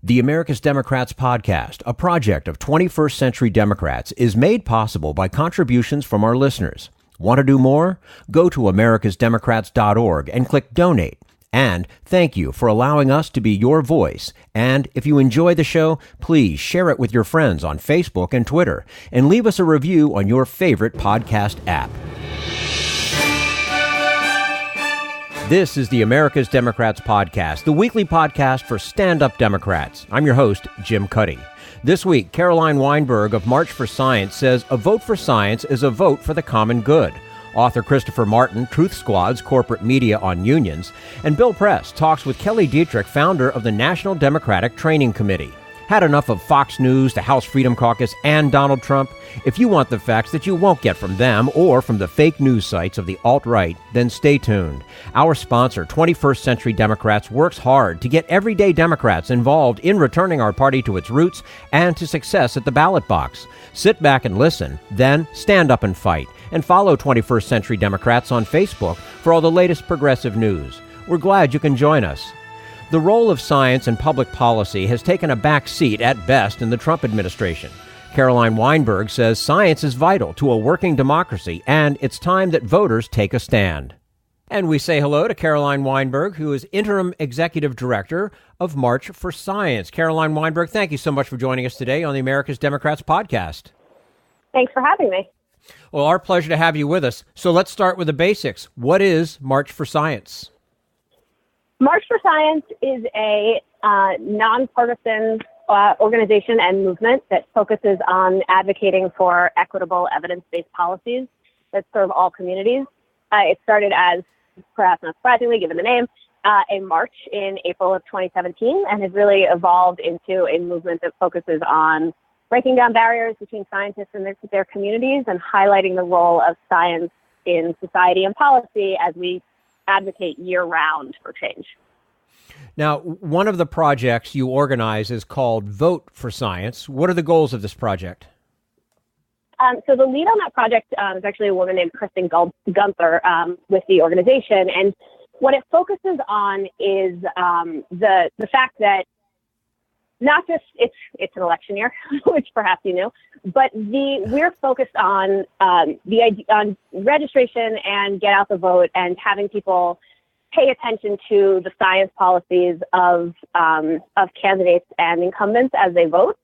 The America's Democrats podcast, a project of 21st Century Democrats, is made possible by contributions from our listeners. Want to do more? Go to americasdemocrats.org and click Donate. And thank you for allowing us to be your voice. And if you enjoy the show, please share it with your friends on Facebook and Twitter, and leave us a review on your favorite podcast app. This is the America's Democrats podcast, the weekly podcast for stand-up Democrats. I'm your host, Jim Cuddy. This week, Caroline Weinberg of March for Science says a vote for science is a vote for the common good. Author Christopher Martin, Truth Squad's corporate media on unions. And Bill Press talks with Kelly Dietrich, founder of the National Democratic Training Committee. Had enough of Fox News, the House Freedom Caucus, and Donald Trump? If you want the facts that you won't get from them or from the fake news sites of the alt-right, then stay tuned. Our sponsor, 21st Century Democrats, works hard to get everyday Democrats involved in returning our party to its roots and to success at the ballot box. Sit back and listen, then stand up and fight. And follow 21st Century Democrats on Facebook for all the latest progressive news. We're glad you can join us. The role of science in public policy has taken a back seat at best in the Trump administration. Caroline Weinberg says science is vital to a working democracy, and it's time that voters take a stand. And we say hello to Caroline Weinberg, who is Interim Executive Director of March for Science. Caroline Weinberg, thank you so much for joining us today on the America's Democrats podcast. Thanks for having me. Well, our pleasure to have you with us. So let's start with the basics. What is March for Science? March for Science is a nonpartisan organization and movement that focuses on advocating for equitable evidence-based policies that serve all communities. It started as, perhaps not surprisingly, given the name, a march in April of 2017 and has really evolved into a movement that focuses on breaking down barriers between scientists and their communities and highlighting the role of science in society and policy as we advocate year-round for change. Now, one of the projects you organize is called Vote for Science. What are the goals of this project? So the lead on that project is actually a woman named Kristen Gunther with the organization. And what it focuses on is the fact that not just it's an election year, which perhaps you knew, but we're focused on the idea on registration and get out the vote and having people pay attention to the science policies of candidates and incumbents as they vote.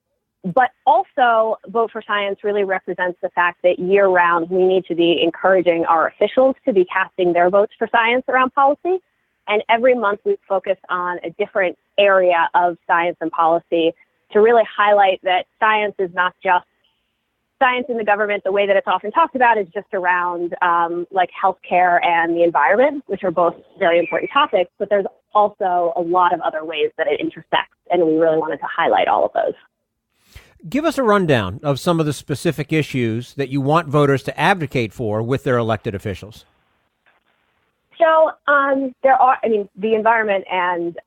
But also, Vote for Science really represents the fact that year round we need to be encouraging our officials to be casting their votes for science around policy. And every month we focus on a different area of science and policy to really highlight that science is not just science in the government. The way that it's often talked about is just around like healthcare and the environment, which are both very important topics, but there's also a lot of other ways that it intersects. And we really wanted to highlight all of those. Give us a rundown of some of the specific issues that you want voters to advocate for with their elected officials. So the environment and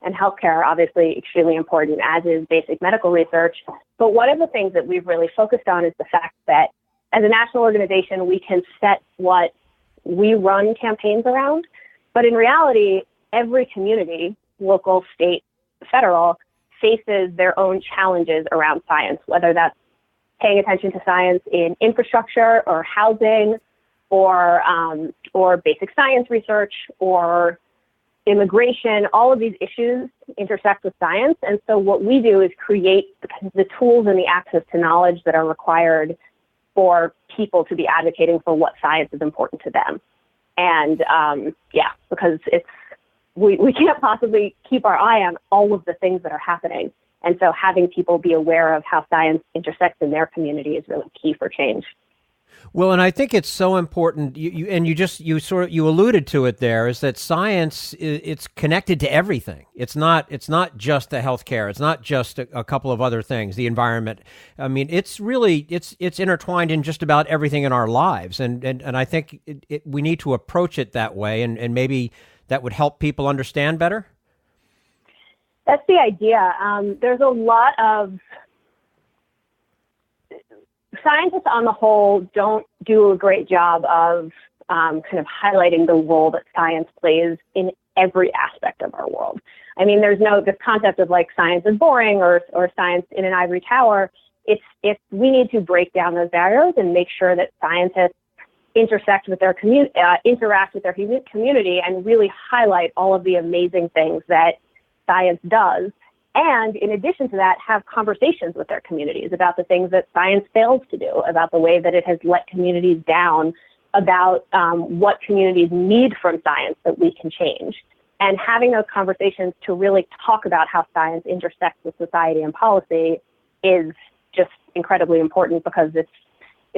healthcare are obviously extremely important, as is basic medical research. But one of the things that we've really focused on is the fact that as a national organization, we can set what we run campaigns around. But in reality, every community, local, state, federal, faces their own challenges around science, whether that's paying attention to science in infrastructure or housing, or basic science research, or immigration. All of these issues intersect with science. And so what we do is create the tools and the access to knowledge that are required for people to be advocating for what science is important to them. And because we can't possibly keep our eye on all of the things that are happening. And so having people be aware of how science intersects in their community is really key for change. Well, and I think it's so important. You alluded to it there, is that science, it's connected to everything. It's not just the healthcare. It's not just a couple of other things. The environment. I mean, it's intertwined in just about everything in our lives. And I think we need to approach it that way. And maybe that would help people understand better. That's the idea. There's a lot of scientists on the whole don't do a great job of kind of highlighting the role that science plays in every aspect of our world. I mean, there's no this concept of like science is boring or science in an ivory tower. It's we need to break down those barriers and make sure that scientists interact with their community and really highlight all of the amazing things that science does. And in addition to that, have conversations with their communities about the things that science fails to do, about the way that it has let communities down, about what communities need from science that we can change. And having those conversations to really talk about how science intersects with society and policy is just incredibly important, because it's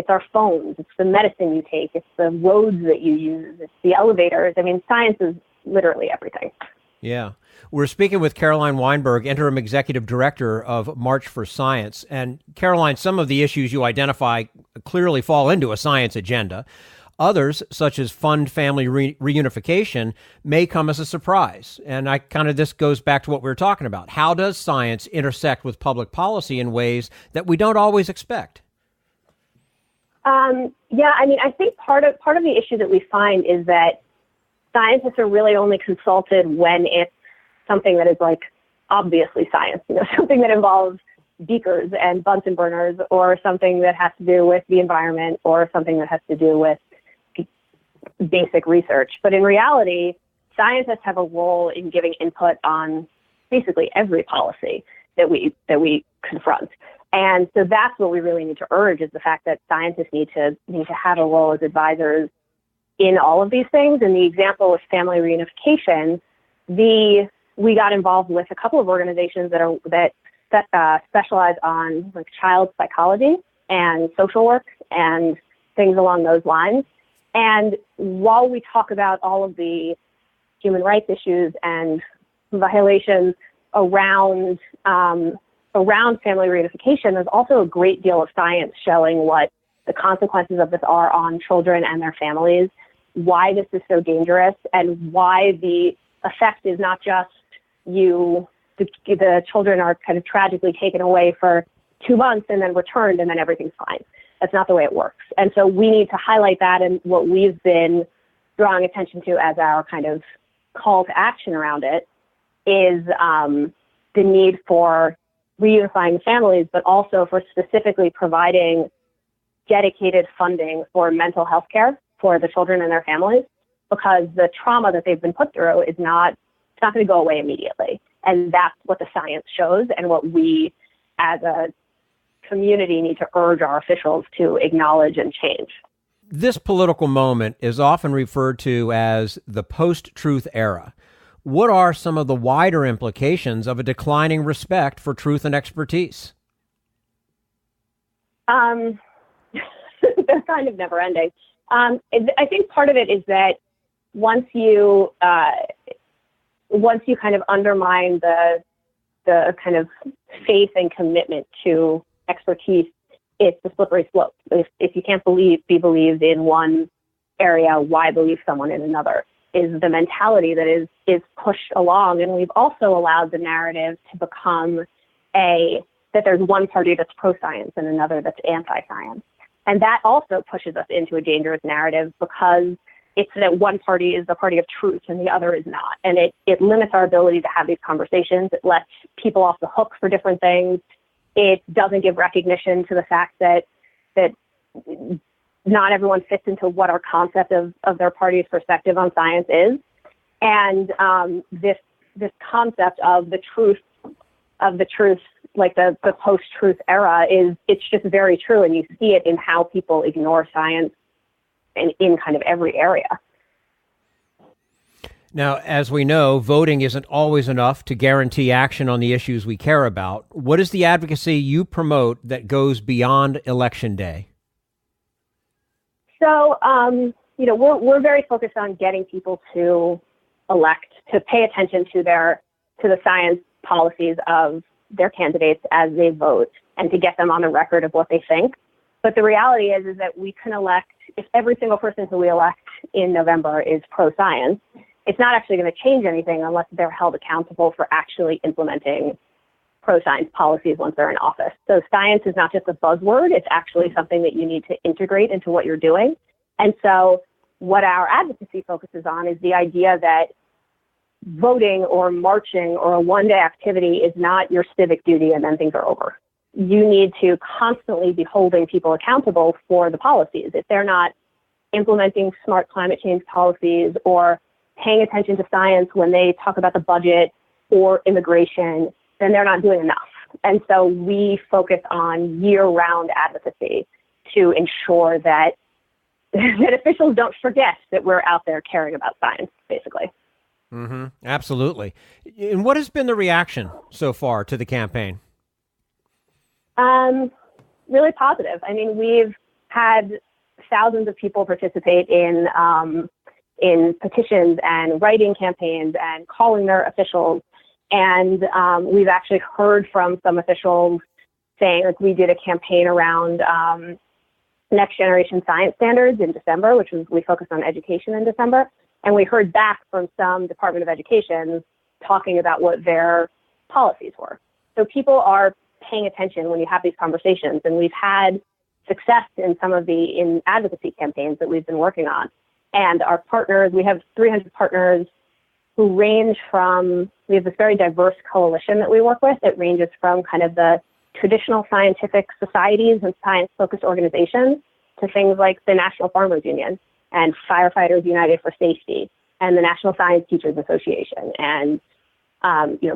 our phones, it's the medicine you take, it's the roads that you use, it's the elevators. I mean, science is literally everything. Yeah. We're speaking with Caroline Weinberg, Interim Executive Director of March for Science. And Caroline, some of the issues you identify clearly fall into a science agenda. Others, such as fund family reunification, may come as a surprise. And this goes back to what we were talking about. How does science intersect with public policy in ways that we don't always expect? I think part of the issue that we find is that scientists are really only consulted when it's something that is like obviously science, something that involves beakers and Bunsen burners, or something that has to do with the environment, or something that has to do with basic research. But in reality, scientists have a role in giving input on basically every policy that we confront. And so that's what we really need to urge, is the fact that scientists need to have a role as advisors in all of these things. And the example with family reunification, we got involved with a couple of organizations that specialize on like child psychology and social work and things along those lines. And while we talk about all of the human rights issues and violations around family reunification, there's also a great deal of science showing what the consequences of this are on children and their families, why this is so dangerous, and why the effect is not just the children are kind of tragically taken away for 2 months and then returned and then everything's fine. That's not the way it works. And so we need to highlight that, and what we've been drawing attention to as our kind of call to action around it is the need for reunifying families, but also for specifically providing dedicated funding for mental health care for the children and their families, because the trauma that they've been put through it's not going to go away immediately. And that's what the science shows, and what we as a community need to urge our officials to acknowledge and change. This political moment is often referred to as the post-truth era. What are some of the wider implications of a declining respect for truth and expertise? They're kind of never ending. I think part of it is that once you kind of undermine the kind of faith and commitment to expertise, it's a slippery slope. If you can't be believed in one area, why believe someone in another, is the mentality that is pushed along. And we've also allowed the narrative to become that there's one party that's pro-science and another that's anti-science. And that also pushes us into a dangerous narrative, because it's that one party is the party of truth and the other is not. And it limits our ability to have these conversations. It lets people off the hook for different things. It doesn't give recognition to the fact that not everyone fits into what our concept of their party's perspective on science is. And this concept of the truth, like the post-truth era, it's just very true. And you see it in how people ignore science in kind of every area. Now, as we know, voting isn't always enough to guarantee action on the issues we care about. What is the advocacy you promote that goes beyond Election Day? So, we're very focused on getting people to elect, to pay attention to the science policies of their candidates as they vote, and to get them on the record of what they think. But the reality is that we can elect, if every single person who we elect in November is pro-science, it's not actually going to change anything unless they're held accountable for actually implementing pro-science policies once they're in office. So science is not just a buzzword, it's actually something that you need to integrate into what you're doing. And so what our advocacy focuses on is the idea that voting or marching or a one-day activity is not your civic duty and then things are over. You need to constantly be holding people accountable for the policies. If they're not implementing smart climate change policies or paying attention to science when they talk about the budget or immigration, then they're not doing enough. And so we focus on year-round advocacy to ensure that that officials don't forget that we're out there caring about science, basically. Mm-hmm. Absolutely. And what has been the reaction so far to the campaign? Really positive. I mean, we've had thousands of people participate in petitions and writing campaigns and calling their officials. And we've actually heard from some officials saying, like, we did a campaign around next generation science standards in December, we focused on education in December. And we heard back from some Department of Education talking about what their policies were. So people are paying attention when you have these conversations. And we've had success in some of in advocacy campaigns that we've been working on. And our partners, we have 300 partners who range from, we have this very diverse coalition that we work with. It ranges from kind of the traditional scientific societies and science-focused organizations to things like the National Farmers Union and Firefighters United for Safety and the National Science Teachers Association and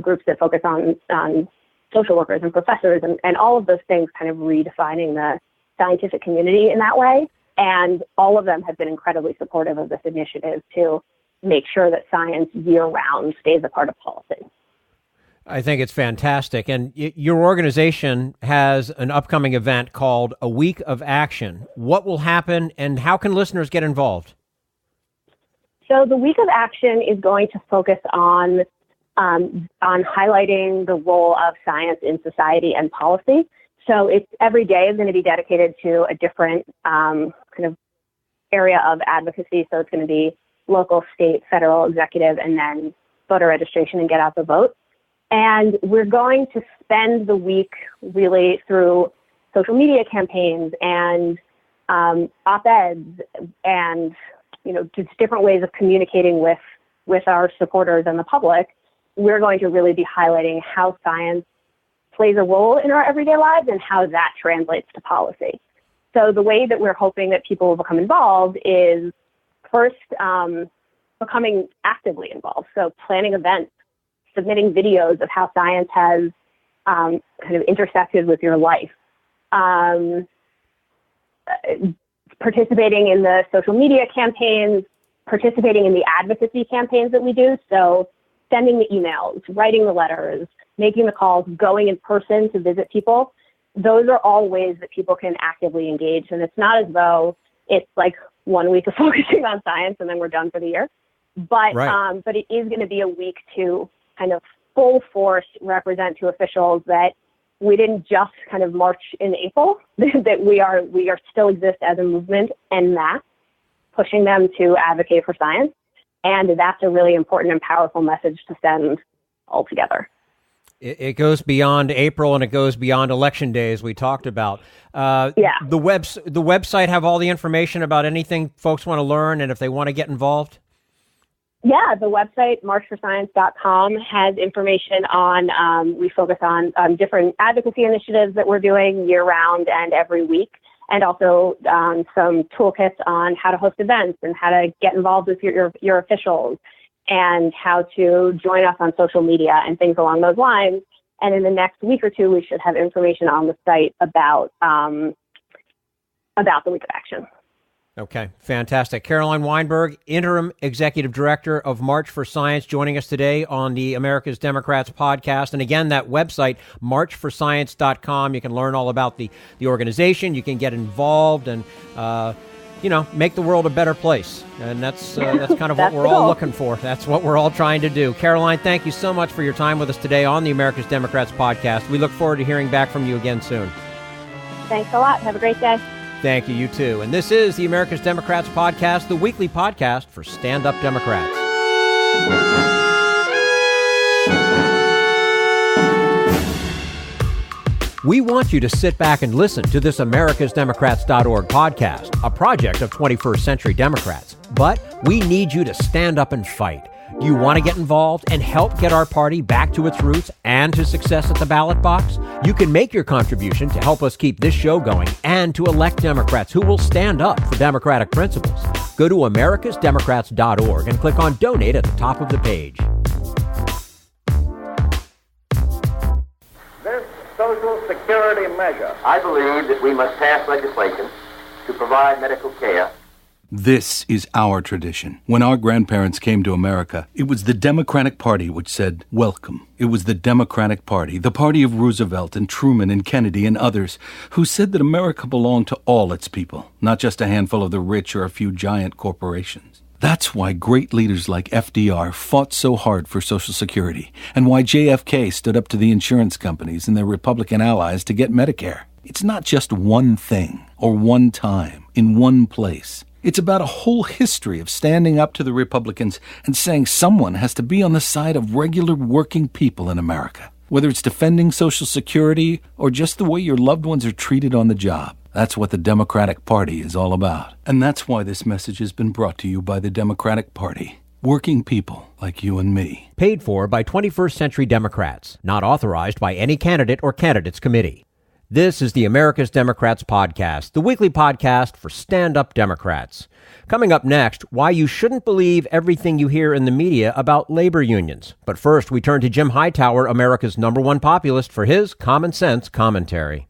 groups that focus on social workers and professors and all of those things, kind of redefining the scientific community in that way. And all of them have been incredibly supportive of this initiative to make sure that science year-round stays a part of policy. I think it's fantastic. And your organization has an upcoming event called A Week of Action. What will happen and how can listeners get involved? So the Week of Action is going to focus on highlighting the role of science in society and policy. So every day is going to be dedicated to a different kind of area of advocacy. So it's going to be local, state, federal, executive, and then voter registration and get out the vote. And we're going to spend the week really through social media campaigns and op-eds and, just different ways of communicating with our supporters and the public. We're going to really be highlighting how science plays a role in our everyday lives and how that translates to policy. So the way that we're hoping that people will become involved is first becoming actively involved. So planning events, submitting videos of how science has kind of intersected with your life, participating in the social media campaigns, participating in the advocacy campaigns that we do. So sending the emails, writing the letters, making the calls, going in person to visit people. Those are all ways that people can actively engage. And it's not as though it's like 1 week of focusing on science and then we're done for the year. But right. But it is going to be a week to kind of full force represent to officials that we didn't just kind of march in April, that we are still exist as a movement en masse, pushing them to advocate for science. And that's a really important and powerful message to send altogether. It goes beyond April and it goes beyond election day, as we talked about. The website have all the information about anything folks want to learn and if they want to get involved? Yeah, the website, marchforscience.com, has information on, we focus on different advocacy initiatives that we're doing year-round and every week, and also some toolkits on how to host events and how to get involved with your officials and how to join us on social media and things along those lines. And in the next week or two, we should have information on the site about the Week of Action. Okay, fantastic. Caroline Weinberg, Interim Executive Director of March for Science, joining us today on the America's Democrats podcast. And again, that website, marchforscience.com, you can learn all about the organization. You can get involved and, make the world a better place. And that's kind of what we're all looking for. That's what we're all trying to do. Caroline, thank you so much for your time with us today on the America's Democrats podcast. We look forward to hearing back from you again soon. Thanks a lot. Have a great day. Thank you, you too. And this is the America's Democrats podcast, the weekly podcast for stand-up Democrats. We want you to sit back and listen to this americasdemocrats.org podcast, a project of 21st Century Democrats. But we need you to stand up and fight. Do you want to get involved and help get our party back to its roots and to success at the ballot box? You can make your contribution to help us keep this show going and to elect Democrats who will stand up for democratic principles. Go to americasdemocrats.org and click on Donate at the top of the page. This Social Security measure, I believe that we must pass legislation to provide medical care. This is our tradition. When our grandparents came to America, it was the Democratic Party which said, welcome. It was the Democratic Party, the party of Roosevelt and Truman and Kennedy and others, who said that America belonged to all its people, not just a handful of the rich or a few giant corporations. That's why great leaders like FDR fought so hard for Social Security, and why JFK stood up to the insurance companies and their Republican allies to get Medicare. It's not just one thing, or one time, in one place. It's about a whole history of standing up to the Republicans and saying someone has to be on the side of regular working people in America, whether it's defending Social Security or just the way your loved ones are treated on the job. That's what the Democratic Party is all about. And that's why this message has been brought to you by the Democratic Party. Working people like you and me. Paid for by 21st Century Democrats. Not authorized by any candidate or candidates committee. This is the America's Democrats podcast, the weekly podcast for stand-up Democrats. Coming up next, why you shouldn't believe everything you hear in the media about labor unions. But first, we turn to Jim Hightower, America's #1 populist, for his common sense commentary.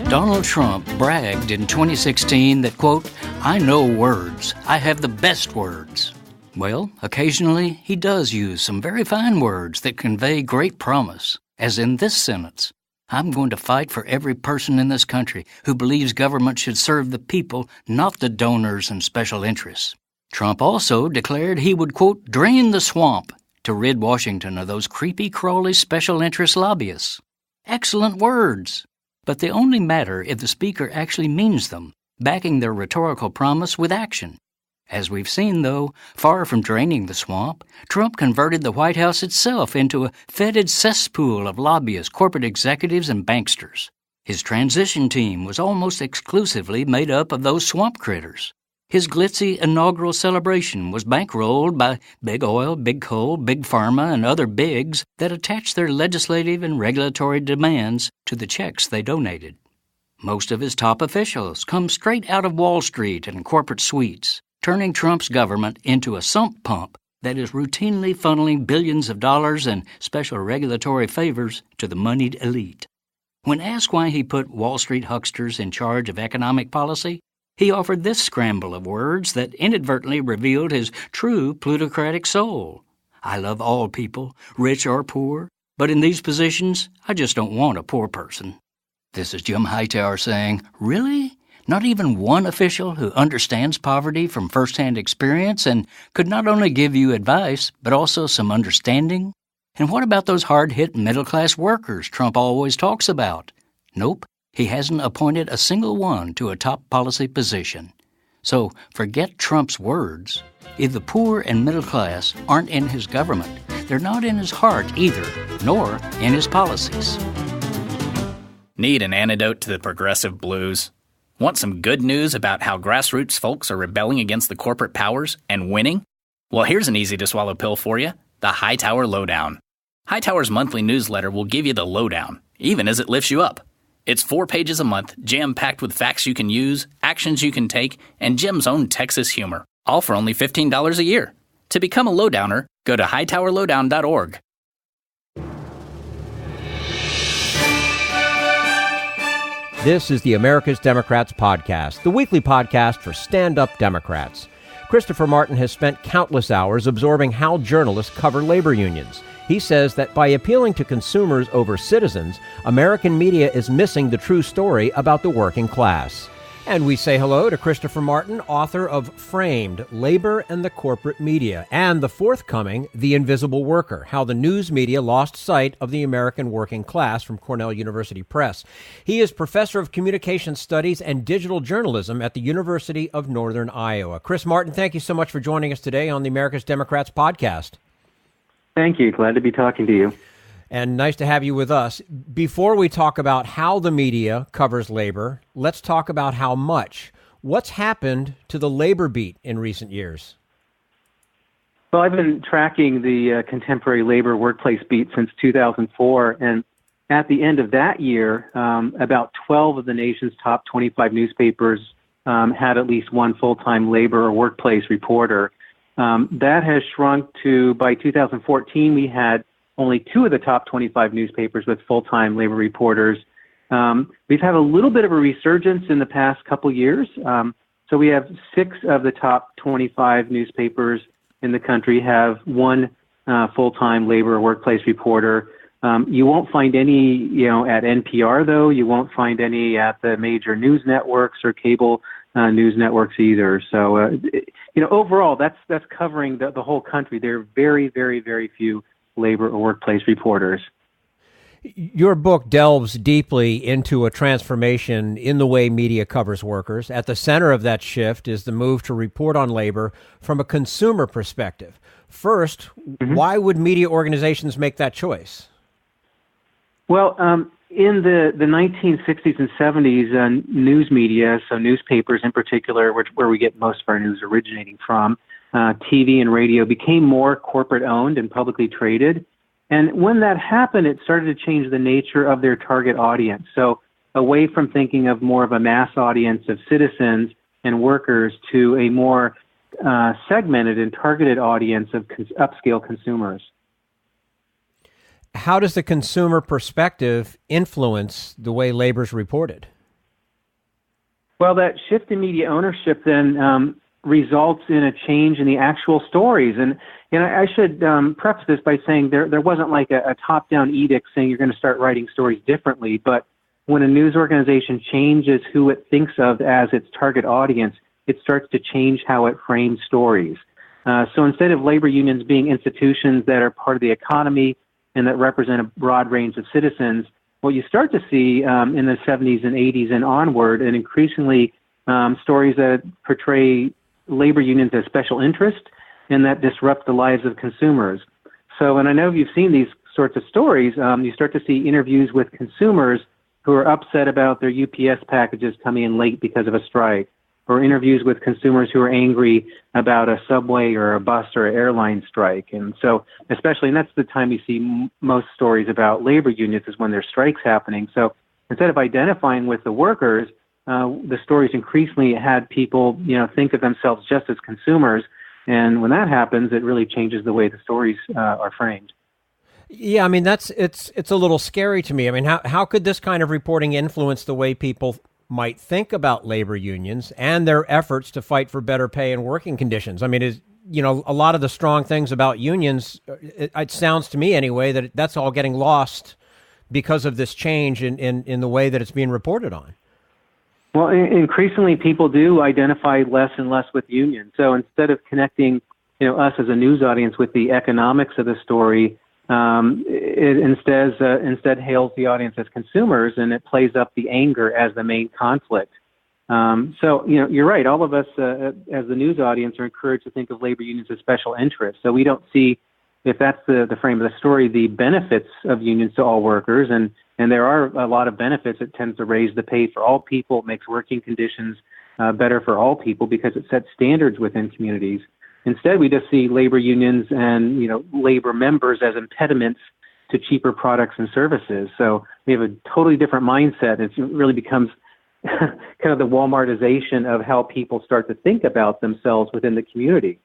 Donald Trump bragged in 2016 that, quote, I know words. I have the best words. Well, occasionally he does use some very fine words that convey great promise, as in this sentence. I'm going to fight for every person in this country who believes government should serve the people, not the donors and special interests. Trump also declared he would, quote, drain the swamp to rid Washington of those creepy, crawly special interest lobbyists. Excellent words. But they only matter if the speaker actually means them, backing their rhetorical promise with action. As we've seen, though, far from draining the swamp, Trump converted the White House itself into a fetid cesspool of lobbyists, corporate executives, and banksters. His transition team was almost exclusively made up of those swamp critters. His glitzy inaugural celebration was bankrolled by big oil, big coal, big pharma, and other bigs that attached their legislative and regulatory demands to the checks they donated. Most of his top officials come straight out of Wall Street and corporate suites, turning Trump's government into a sump pump that is routinely funneling billions of dollars and special regulatory favors to the moneyed elite. When asked why he put Wall Street hucksters in charge of economic policy, he offered this scramble of words that inadvertently revealed his true plutocratic soul. I love all people, rich or poor, but in these positions, I just don't want a poor person. This is Jim Hightower saying, really? Not even one official who understands poverty from firsthand experience and could not only give you advice, but also some understanding? And what about those hard-hit middle-class workers Trump always talks about? Nope. He hasn't appointed a single one to a top policy position. So forget Trump's words. If the poor and middle class aren't in his government, they're not in his heart either, nor in his policies. Need an antidote to the progressive blues? Want some good news about how grassroots folks are rebelling against the corporate powers and winning? Well, here's an easy-to-swallow pill for you, the Hightower Lowdown. Hightower's monthly newsletter will give you the lowdown, even as it lifts you up. It's 4 pages a month, jam-packed with facts you can use, actions you can take, and Jim's own Texas humor, all for only $15 a year. To become a lowdowner, go to hightowerlowdown.org. This is the America's Democrats podcast, the weekly podcast for stand-up Democrats. Christopher Martin has spent countless hours absorbing how journalists cover labor unions. He says that by appealing to consumers over citizens, American media is missing the true story about the working class. And we say hello to Christopher Martin, author of Framed, Labor and the Corporate Media, and the forthcoming The Invisible Worker, How the News Media Lost Sight of the American Working Class from Cornell University Press. He is professor of communication studies and digital journalism at the University of Northern Iowa. Chris Martin, thank you so much for joining us today on the America's Democrats podcast. Thank you. Glad to be talking to you. And nice to have you with us. Before we talk about how the media covers labor, let's talk about how much. What's happened to the labor beat in recent years? Well, I've been tracking the contemporary labor workplace beat since 2004, and at the end of that year, about 12 of the nation's top 25 newspapers had at least one full-time labor or workplace reporter. That has shrunk to, by 2014, we had only 2 of the top 25 newspapers with full-time labor reporters. We've had a little bit of a resurgence in the past couple years. So we have 6 of the top 25 newspapers in the country have one full-time labor or workplace reporter. You won't find any, at NPR, though. You won't find any at the major news networks or cable news networks either. So, overall, that's covering the whole country. There are very, very, very few labor or workplace reporters. Your book delves deeply into a transformation in the way media covers workers. At the center of that shift is the move to report on labor from a consumer perspective. First, why would media organizations make that choice? Well, in the 1960s and 70s, news media, so newspapers in particular, where we get most of our news originating from, TV and radio became more corporate owned and publicly traded. And when that happened, it started to change the nature of their target audience. So away from thinking of more of a mass audience of citizens and workers to a more segmented and targeted audience of upscale consumers. How does the consumer perspective influence the way labor's reported? Well, that shift in media ownership then results in a change in the actual stories. And I should preface this by saying there wasn't like a top-down edict saying you're going to start writing stories differently. But when a news organization changes who it thinks of as its target audience, it starts to change how it frames stories. So instead of labor unions being institutions that are part of the economy and that represent a broad range of citizens, what you start to see in the 70s and 80s and onward, and increasingly stories that portray labor unions as special interest and that disrupt the lives of consumers. So, and I know you've seen these sorts of stories, you start to see interviews with consumers who are upset about their UPS packages coming in late because of a strike, or interviews with consumers who are angry about a subway or a bus or an airline strike. And so, especially, and that's the time you see most stories about labor unions is when there's strikes happening. So instead of identifying with the workers, the stories increasingly had people, think of themselves just as consumers. And when that happens, it really changes the way the stories are framed. Yeah, I mean, it's a little scary to me. I mean, how could this kind of reporting influence the way people might think about labor unions and their efforts to fight for better pay and working conditions? I mean, a lot of the strong things about unions, it sounds to me anyway, that that's all getting lost because of this change in the way that it's being reported on. Well, increasingly people do identify less and less with unions. So instead of connecting, us as a news audience with the economics of the story, it instead hails the audience as consumers, and it plays up the anger as the main conflict. So, you're right. All of us as the news audience are encouraged to think of labor unions as special interests. So we don't see, if that's the frame of the story, the benefits of unions to all workers. And there are a lot of benefits. It tends to raise the pay for all people, makes working conditions better for all people because it sets standards within communities. Instead, we just see labor unions and, labor members as impediments to cheaper products and services. So we have a totally different mindset. It really becomes kind of the Walmartization of how people start to think about themselves within the community.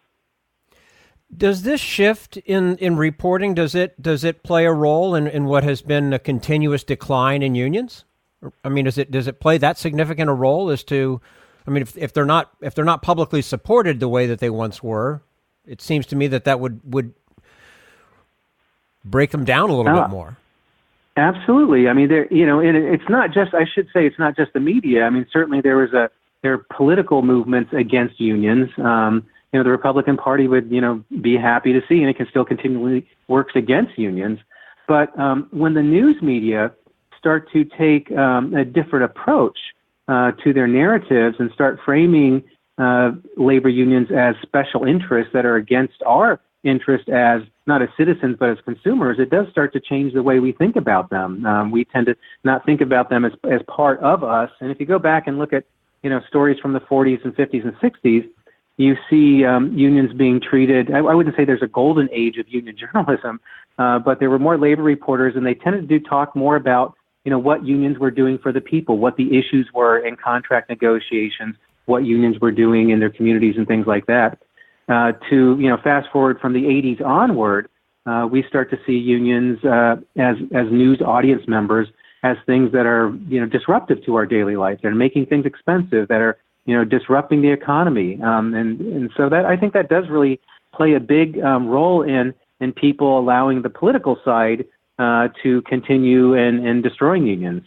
Does this shift in reporting, does it play a role in what has been a continuous decline in unions? I mean, does it play that significant a role as to, I mean, if they're not publicly supported the way that they once were, it seems to me that would break them down a little bit more. Absolutely. I mean, it's not just, I should say, it's not just the media. I mean, certainly there are political movements against unions. The Republican Party would, be happy to see, and it can still continually works against unions. But when the news media start to take a different approach to their narratives and start framing labor unions as special interests that are against our interest as not as citizens but as consumers, it does start to change the way we think about them. We tend to not think about them as part of us. And if you go back and look at stories from the 40s and 50s and 60s, you see unions being treated. I wouldn't say there's a golden age of union journalism, but there were more labor reporters, and they tended to talk more about what unions were doing for the people, what the issues were in contract negotiations, what unions were doing in their communities and things like that. To fast forward from the 80s onward, we start to see unions as news audience members as things that are disruptive to our daily life. They're making things expensive, that are disrupting the economy, and so that I think that does really play a big role in people allowing the political side to continue in destroying unions.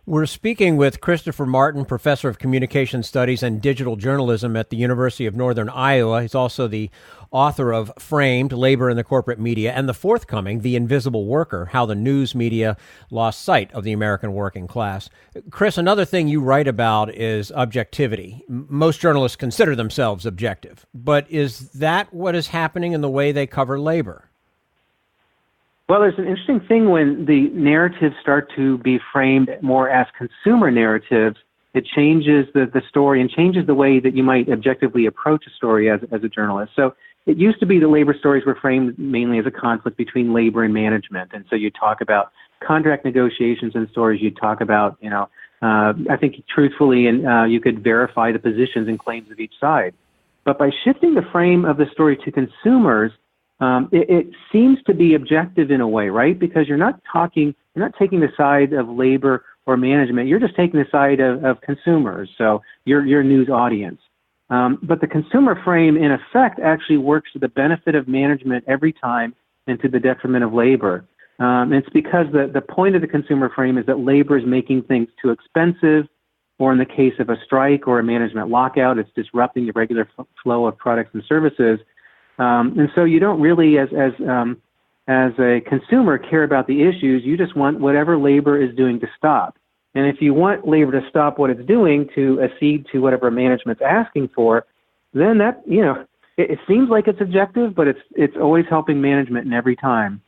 We're speaking with Christopher Martin, professor of communication studies and digital journalism at the University of Northern Iowa. He's also the author of Framed, Labor in the Corporate Media, and the forthcoming The Invisible Worker, How the News Media Lost Sight of the American Working Class. Chris, another thing you write about is objectivity. Most journalists consider themselves objective, but is that what is happening in the way they cover labor? Well, there's an interesting thing when the narratives start to be framed more as consumer narratives. It changes the story and changes the way that you might objectively approach a story as a journalist. So it used to be the labor stories were framed mainly as a conflict between labor and management. And so you talk about contract negotiations in stories. You talk about, I think truthfully, and you could verify the positions and claims of each side. But by shifting the frame of the story to consumers, it seems to be objective in a way, right? Because you're not taking the side of labor or management. You're just taking the side of consumers, so your news audience. But the consumer frame, in effect, actually works to the benefit of management every time and to the detriment of labor. And it's because the point of the consumer frame is that labor is making things too expensive, or in the case of a strike or a management lockout, it's disrupting the regular flow of products and services. And so you don't really, as a consumer, care about the issues. You just want whatever labor is doing to stop. And if you want labor to stop what it's doing to accede to whatever management's asking for, then that it seems like it's objective, but it's always helping management in every time.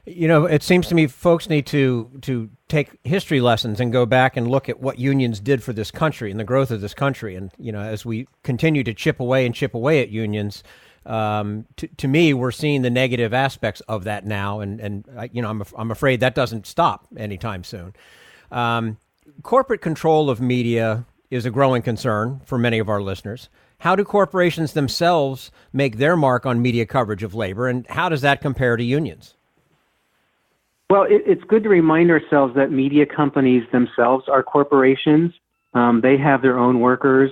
It seems to me folks need to take history lessons and go back and look at what unions did for this country and the growth of this country. And as we continue to chip away at unions. To me, we're seeing the negative aspects of that now, and I'm afraid that doesn't stop anytime soon. Corporate control of media is a growing concern for many of our listeners. How do corporations themselves make their mark on media coverage of labor, and how does that compare to unions? Well, it's good to remind ourselves that media companies themselves are corporations. They have their own workers,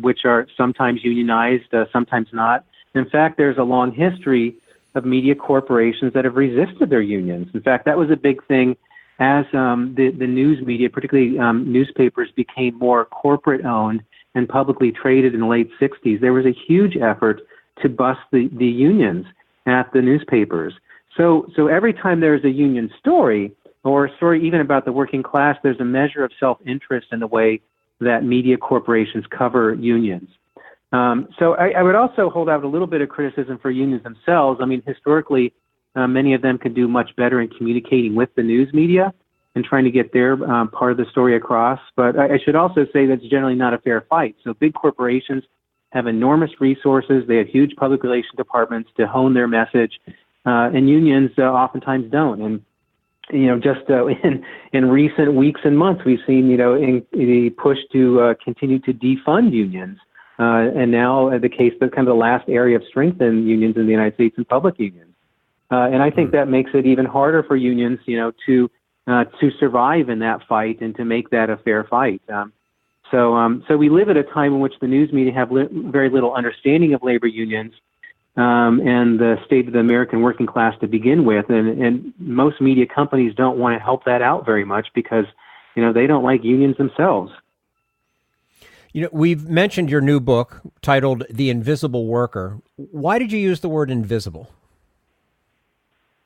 which are sometimes unionized, sometimes not. In fact, there's a long history of media corporations that have resisted their unions. In fact, that was a big thing as the news media, particularly newspapers, became more corporate-owned and publicly traded in the late 60s. There was a huge effort to bust the unions at the newspapers. So every time there's a union story, or a story even about the working class, there's a measure of self-interest in the way that media corporations cover unions. So I would also hold out a little bit of criticism for unions themselves. I mean, historically, many of them could do much better in communicating with the news media and trying to get their part of the story across. But I should also say that's generally not a fair fight. So big corporations have enormous resources. They have huge public relations departments to hone their message, and unions oftentimes don't. And just in recent weeks and months, we've seen the push to continue to defund unions. And now the case, the kind of the last area of strength in unions in the United States and public unions. And I think that makes it even harder for unions, to survive in that fight and to make that a fair fight. So we live at a time in which the news media have very little understanding of labor unions and the state of the American working class to begin with. And most media companies don't want to help that out very much because, they don't like unions themselves. We've mentioned your new book titled The Invisible Worker. Why did you use the word invisible?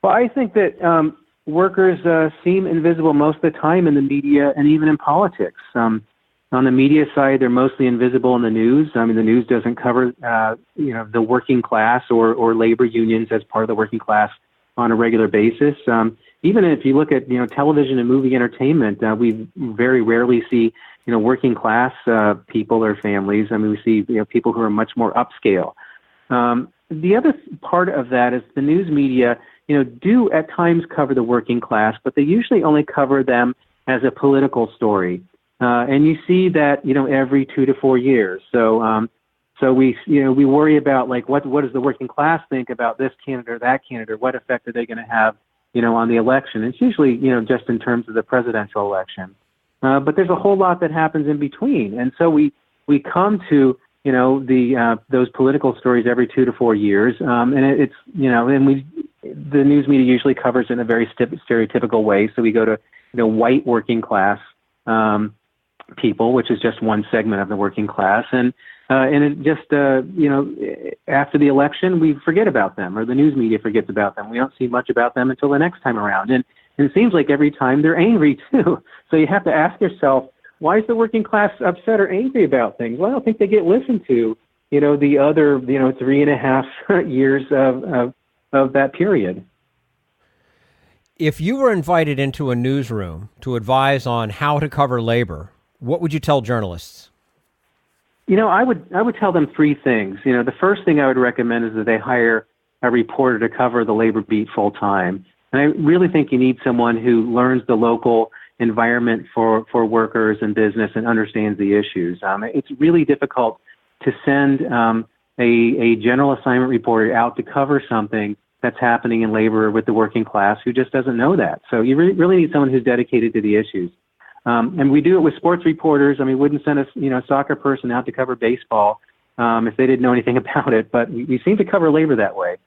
Well, I think that workers seem invisible most of the time in the media and even in politics. On the media side, they're mostly invisible in the news. I mean, the news doesn't cover, the working class or labor unions as part of the working class on a regular basis. even if you look at, television and movie entertainment, we very rarely see, working class people or families. I mean, we see, people who are much more upscale. The other part of that is the news media, do at times cover the working class, but they usually only cover them as a political story. And you see that, every 2 to 4 years. So we worry about like, what does the working class think about this candidate or that candidate, or what effect are they going to have, on the election? It's usually, just in terms of the presidential election. But there's a whole lot that happens in between. And so we come to, those political stories every 2 to 4 years. And it's, the news media usually covers it in a very stereotypical way. So we go to, white working class people, which is just one segment of the working class. And it just, after the election, we forget about them, or the news media forgets about them. We don't see much about them until the next time around. And it seems like every time they're angry, too. So you have to ask yourself, why is the working class upset or angry about things? Well, I don't think they get listened to, the other, 3.5 years of that period. If you were invited into a newsroom to advise on how to cover labor, what would you tell journalists? I would tell them 3 things. The first thing I would recommend is that they hire a reporter to cover the labor beat full time. And I really think you need someone who learns the local environment for workers and business and understands the issues. It's really difficult to send a general assignment reporter out to cover something that's happening in labor with the working class who just doesn't know that. So you really need someone who's dedicated to the issues. And we do it with sports reporters. I mean, we wouldn't send a soccer person out to cover baseball if they didn't know anything about it, but we seem to cover labor that way.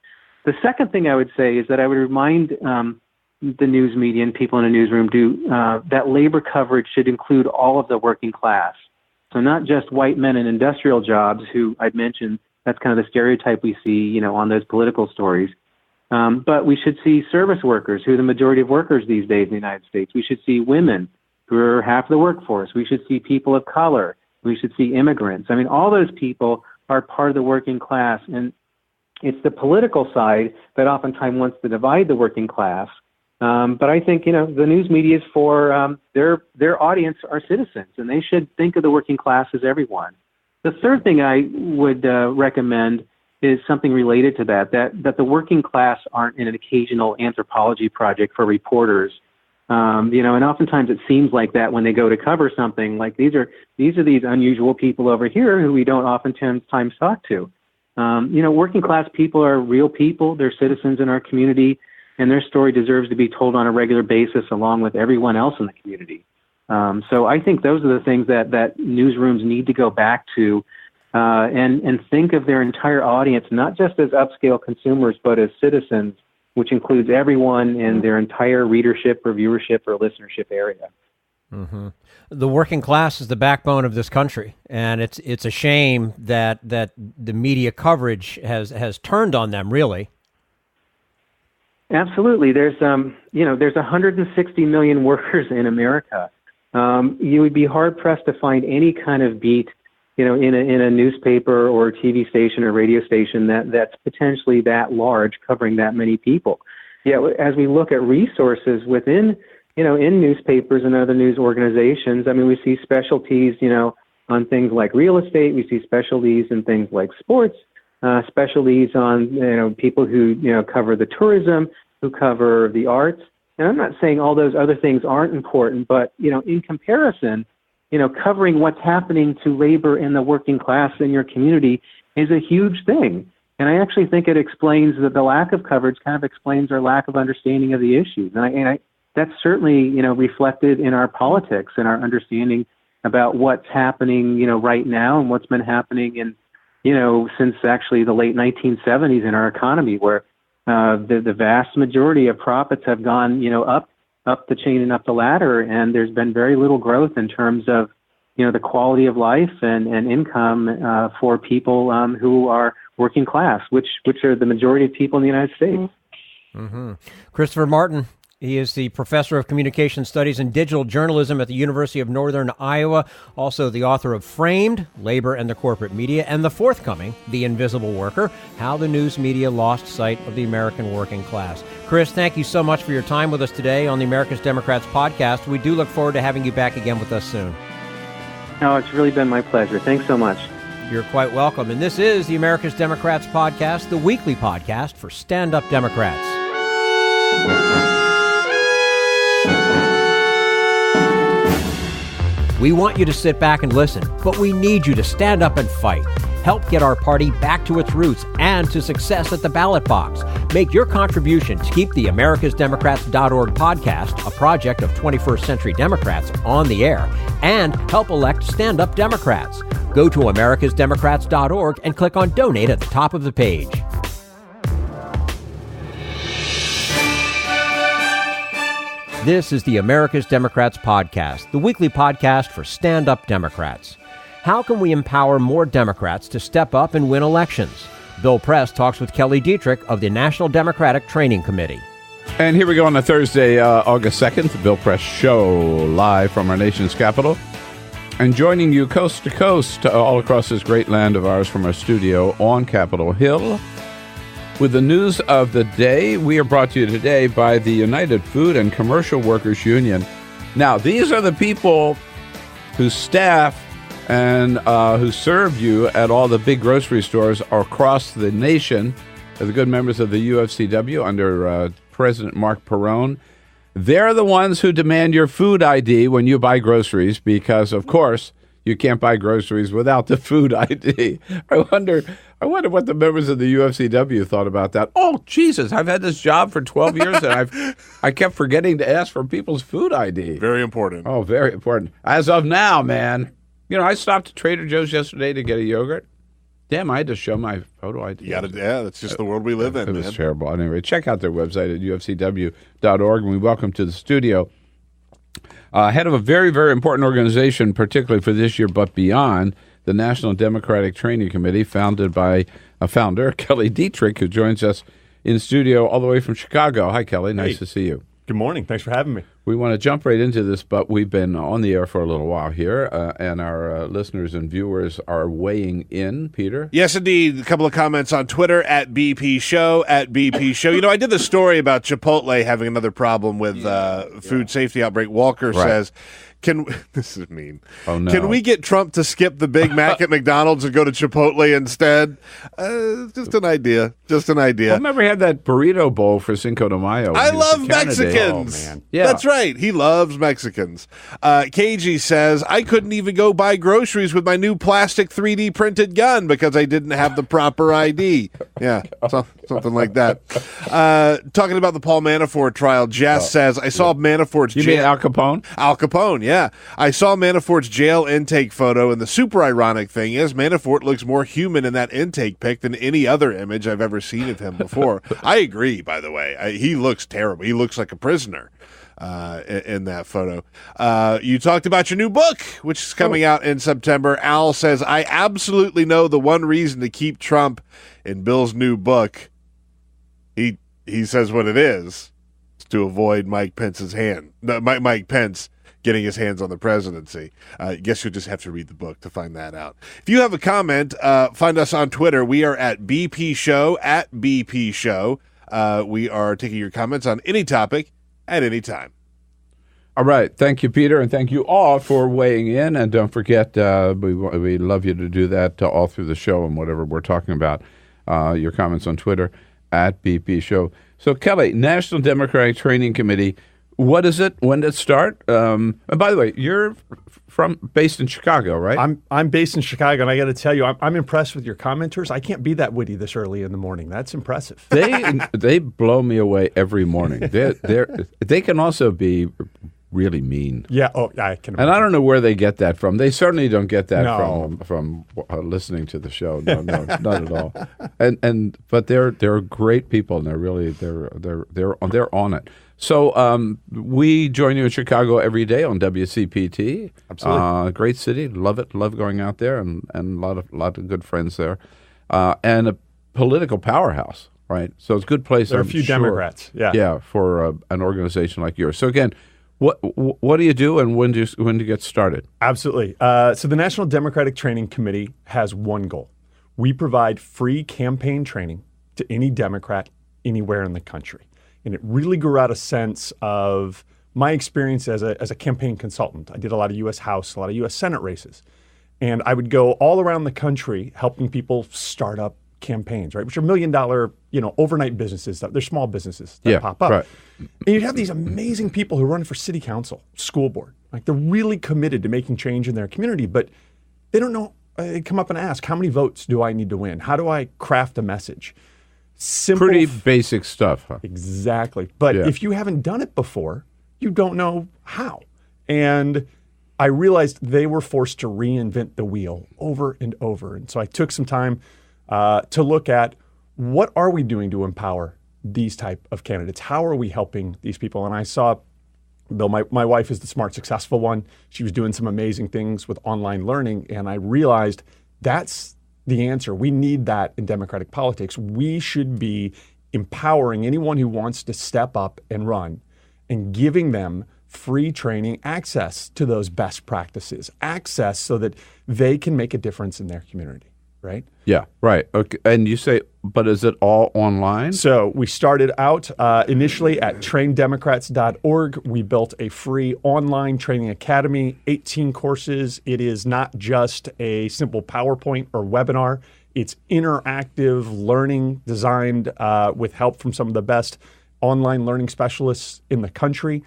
The second thing I would say is that I would remind the news media and people in a newsroom that labor coverage should include all of the working class. So not just white men in industrial jobs, who I'd mentioned, that's kind of the stereotype we see, on those political stories. But we should see service workers, who are the majority of workers these days in the United States. We should see women, who are half the workforce. We should see people of color. We should see immigrants. I mean, all those people are part of the working class. And it's the political side that oftentimes wants to divide the working class. But I think, the news media is for their audience are citizens, and they should think of the working class as everyone. The third thing I would recommend is something related to that the working class aren't an occasional anthropology project for reporters. And oftentimes it seems like that when they go to cover something, like these are these unusual people over here who we don't oftentimes talk to. Working class people are real people. They're citizens in our community, and their story deserves to be told on a regular basis along with everyone else in the community. So I think those are the things that newsrooms need to go back to and think of their entire audience, not just as upscale consumers, but as citizens, which includes everyone in their entire readership or viewership or listenership area. Mm-hmm. The working class is the backbone of this country, and it's a shame that the media coverage has turned on them, really. Absolutely. There's 160 million workers in America. You would be hard pressed to find any kind of beat, in a newspaper or TV station or radio station that's potentially that large, covering that many people. Yeah, as we look at resources within, in newspapers and other news organizations, I mean, we see specialties, on things like real estate. We see specialties in things like sports, specialties on, people who, cover the tourism, who cover the arts. And I'm not saying all those other things aren't important, but, in comparison, covering what's happening to labor in the working class in your community is a huge thing. And I actually think it explains that the lack of coverage kind of explains our lack of understanding of the issues. And that's certainly, reflected in our politics and our understanding about what's happening, right now and what's been happening in, since actually the late 1970s in our economy, where the vast majority of profits have gone, up the chain and up the ladder, and there's been very little growth in terms of, the quality of life and income for people who are working class, which are the majority of people in the United States. Mm-hmm. Christopher Martin, he is the professor of communication studies and digital journalism at the University of Northern Iowa, also the author of Framed, Labor and the Corporate Media, and the forthcoming The Invisible Worker, How the News Media Lost Sight of the American Working Class. Chris, thank you so much for your time with us today on the America's Democrats podcast. We do look forward to having you back again with us soon. Oh, it's really been my pleasure. Thanks so much. You're quite welcome. And this is the America's Democrats podcast, the weekly podcast for stand-up Democrats. We want you to sit back and listen, but we need you to stand up and fight. Help get our party back to its roots and to success at the ballot box. Make your contribution to keep the americasdemocrats.org podcast, a project of 21st Century Democrats, on the air, and help elect stand-up Democrats. Go to americasdemocrats.org and click on Donate at the top of the page. This is the America's Democrats podcast, the weekly podcast for stand-up Democrats. How can we empower more Democrats to step up and win elections? Bill Press talks with Kelly Dietrich of the National Democratic Training Committee. And here we go on a Thursday, August 2nd, the Bill Press Show, live from our nation's capital. And joining you coast to coast, all across this great land of ours from our studio on Capitol Hill. With the news of the day, we are brought to you today by the United Food and Commercial Workers Union. Now, these are the people who staff and who serve you at all the big grocery stores across the nation. They're the good members of the UFCW under President Mark Perrone. They're the ones who demand your food ID when you buy groceries because, of course, you can't buy groceries without the food ID. I wonder what the members of the UFCW thought about that. Oh, Jesus, I've had this job for 12 years and I kept forgetting to ask for people's food ID. Very important. Oh, very important. As of now, man. You know, I stopped at Trader Joe's yesterday to get a yogurt. Damn, I had to show my photo ID. Yeah, that's just the world we live in, It was terrible. Anyway, check out their website at ufcw.org, and we welcome to the studio head of a very, very important organization, particularly for this year, but beyond, the National Democratic Training Committee, founded by a founder, Kelly Dietrich, who joins us in studio all the way from Chicago. Hi, Kelly. Nice to see you. Good morning. Thanks for having me. We want to jump right into this, but we've been on the air for a little while here, and our listeners and viewers are weighing in. Peter? Yes, indeed. A couple of comments on Twitter, at BP Show, at BP Show. You know, I did the story about Chipotle having another problem with food safety outbreak. Walker says, this is mean. Oh, no. Can we get Trump to skip the Big Mac at McDonald's and go to Chipotle instead? Just an idea. Just an idea. I remember he had that burrito bowl for Cinco de Mayo. I love Mexicans. Oh, man. Yeah. That's right. He loves Mexicans. KG says, I couldn't even go buy groceries with my new plastic 3D printed gun because I didn't have the proper ID. Yeah, something like that. Talking about the Paul Manafort trial, Jess says, I saw Manafort's You mean Al Capone? Al Capone, yeah. I saw Manafort's jail intake photo, and the super ironic thing is Manafort looks more human in that intake pic than any other image I've ever seen of him before. I agree, by the way. He looks terrible. He looks like a prisoner in that photo. You talked about your new book, which is coming out in September. Al says, I absolutely know the one reason to keep Trump in Bill's new book. He says what it is to avoid Mike Pence's hand. Mike Pence getting his hands on the presidency. I guess you'll just have to read the book to find that out. If you have a comment, find us on Twitter. We are at BP Show, at BP Show. We are taking your comments on any topic at any time. All right. Thank you, Peter, and thank you all for weighing in. And don't forget, we love you to do that all through the show and whatever we're talking about. Your comments on Twitter, at BP Show. So, Kelly, National Democratic Training Committee, what is it? When did it start? And by the way, you're based in Chicago, right? I'm based in Chicago, and I got to tell you, I'm impressed with your commenters. I can't be that witty this early in the morning. That's impressive. They blow me away every morning. They can also be really mean. Yeah. Oh, I can. And I don't know where they get that from. They certainly don't get that from listening to the show. No, not at all. But they're great people, and they're on it. So we join you in Chicago every day on WCPT. Absolutely. Great city. Love it. Love going out there, and a lot of good friends there. And a political powerhouse, right? So it's a good place. There are a few Democrats. Yeah. Yeah, for an organization like yours. So again, what do you do, and when do you get started? Absolutely. So the National Democratic Training Committee has one goal. We provide free campaign training to any Democrat anywhere in the country. And it really grew out a sense of my experience as a campaign consultant. I did a lot of U.S. House, a lot of U.S. Senate races. And I would go all around the country helping people start up campaigns, right? Which are $1 million, overnight businesses. They're small businesses that pop up. Right. And you'd have these amazing people who run for city council, school board. Like, they're really committed to making change in their community, but they don't know. They come up and ask, how many votes do I need to win? How do I craft a message? Simple, pretty basic stuff, huh? Exactly. But if you haven't done it before, you don't know how. And I realized they were forced to reinvent the wheel over and over. And so I took some time to look at, what are we doing to empower these type of candidates? How are we helping these people? And I saw, Bill, my wife is the smart, successful one. She was doing some amazing things with online learning. And I realized that's the answer. We need that in democratic politics. We should be empowering anyone who wants to step up and run, and giving them free training, access to those best practices, access so that they can make a difference in their community, right? Yeah, right. Okay. And you say, but is it all online? So we started out initially at traindemocrats.org. We built a free online training academy, 18 courses. It is not just a simple PowerPoint or webinar. It's interactive learning designed with help from some of the best online learning specialists in the country.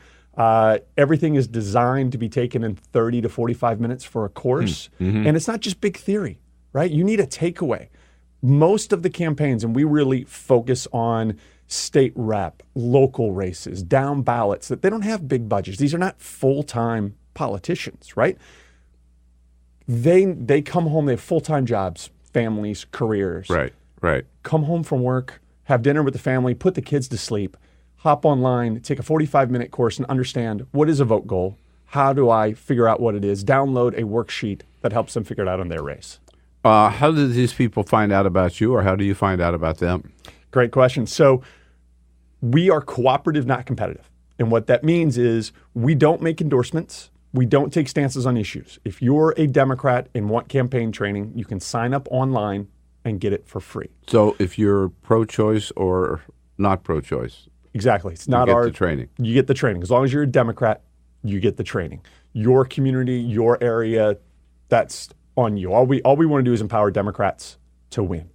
Everything is designed to be taken in 30 to 45 minutes for a course. Mm-hmm. And it's not just big theory, right? You need a takeaway. Most of the campaigns, and we really focus on state rep, local races, down ballots, that they don't have big budgets. These are not full-time politicians, right? They come home, they have full-time jobs, families, careers. Right. Come home from work, have dinner with the family, put the kids to sleep, hop online, take a 45-minute course and understand, what is a vote goal? How do I figure out what it is? Download a worksheet that helps them figure it out on their race. How did these people find out about you, or how do you find out about them? Great question. So we are cooperative, not competitive. And what that means is we don't make endorsements. We don't take stances on issues. If you're a Democrat and want campaign training, you can sign up online and get it for free. So if you're pro-choice or not pro-choice? Exactly. It's not you get the training. You get the training. As long as you're a Democrat, you get the training. Your community, your area, that's on you. All we want to do is empower Democrats to win.